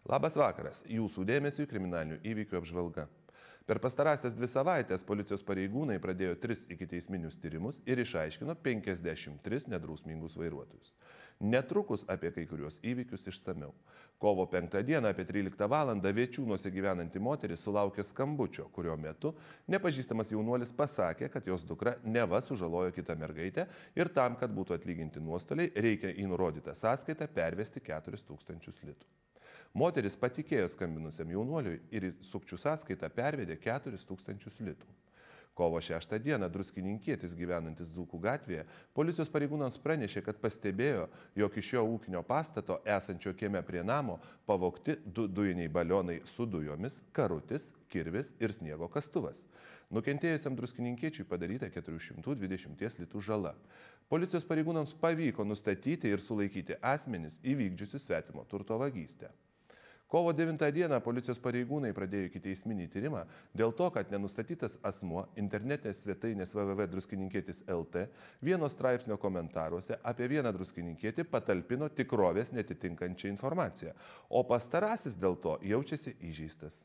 Labas vakaras, jūsų dėmesiui kriminalinių įvykių apžvalga. Per pastarąsias 2 savaitės policijos pareigūnai pradėjo 3 ikiteisminius tyrimus ir išaiškino 53 nedrausmingus vairuotojus. Netrukus apie kai kurios įvykius išsamiau. Kovo 5 dieną apie 13 val. Viečiūnuose gyvenanti moteris sulaukė skambučio, kurio metu nepažįstamas jaunuolis pasakė, kad jos dukra neva sužalojo kitą mergaitę ir tam, kad būtų atlyginti nuostoliai, reikia į nurodytą sąskaitą pervesti 4000 litų. Moteris patikėjo skambinusiam jaunuoliui ir į sukčių sąskaitą pervedė 4000 litų. Kovo 6 dieną druskininkietis gyvenantis Dzūkų gatvėje policijos pareigūnams pranešė, kad pastebėjo, jog iš jo ūkinio pastato esančio kieme prie namo pavogti 2 dujiniai balionai su dujomis, karutis, kirvis ir sniego kastuvas. Nukentėjusiam druskininkiečiui padaryta 420 litų žala. Policijos pareigūnams pavyko nustatyti ir sulaikyti asmenis įvykdžiusius svetimo turto vagystę. Kovo 9 dieną policijos pareigūnai pradėjo ikiteisminį tyrimą dėl to, kad nenustatytas asmuo internetinės svetainės www.druskininkietis.lt vieno straipsnio komentaruose apie vieną druskininkietį patalpino tikrovės netitinkančią informaciją, o pastarasis dėl to jaučiasi įžeistas.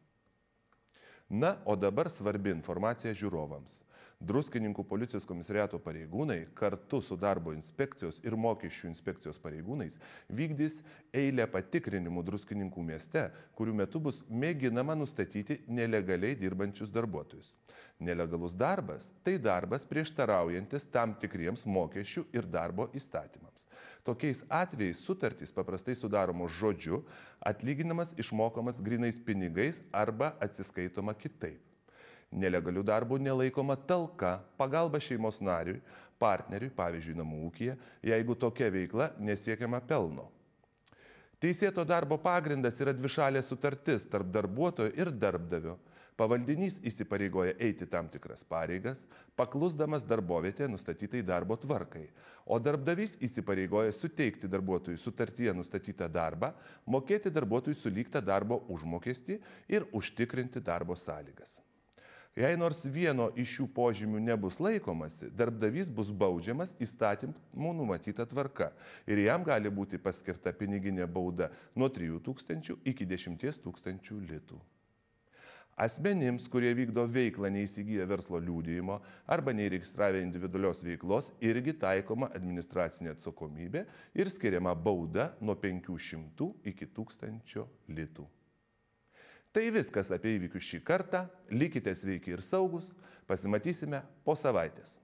Na, o dabar svarbi informacija žiūrovams. Druskininkų policijos komisariato pareigūnai kartu su darbo inspekcijos ir mokesčių inspekcijos pareigūnais vykdys eilę patikrinimų Druskininkų mieste, kurių metu bus mėginama nustatyti nelegaliai dirbančius darbuotojus. Nelegalus darbas – tai darbas prieštaraujantis tam tikriems mokesčių ir darbo įstatymams. Tokiais atvejais sutartys paprastai sudaromos žodžiu, atlyginimas išmokamas grynais pinigais arba atsiskaitoma kitaip. Nelegalių darbų nelaikoma talka, pagalba šeimos nariui, partneriui, pavyzdžiui, namų ūkyje, jeigu tokia veikla nesiekiama pelno. Teisėto darbo pagrindas yra dvišalė sutartis tarp darbuotojo ir darbdavio. Pavaldinys įsipareigoja eiti tam tikras pareigas, paklusdamas darbovietėje nustatytai darbo tvarkai, o darbdavys įsipareigoja suteikti darbuotojui sutartyje nustatytą darbą, mokėti darbuotojui sulygtą darbo užmokestį ir užtikrinti darbo sąlygas. Jei nors vieno iš šių požymių nebus laikomasi, darbdavys bus baudžiamas įstatymų numatyta tvarka ir jam gali būti paskirta piniginė bauda nuo 3000 iki 10 000 litų. Asmenims, kurie vykdo veiklą neįsigiję verslo liudijimo arba neįregistravę individualios veiklos, irgi taikoma administracinė atsakomybė ir skiriama bauda nuo 500 iki 1000 litų. Tai viskas apie įvykius šį kartą, likite sveiki ir saugus, pasimatysime po savaitės.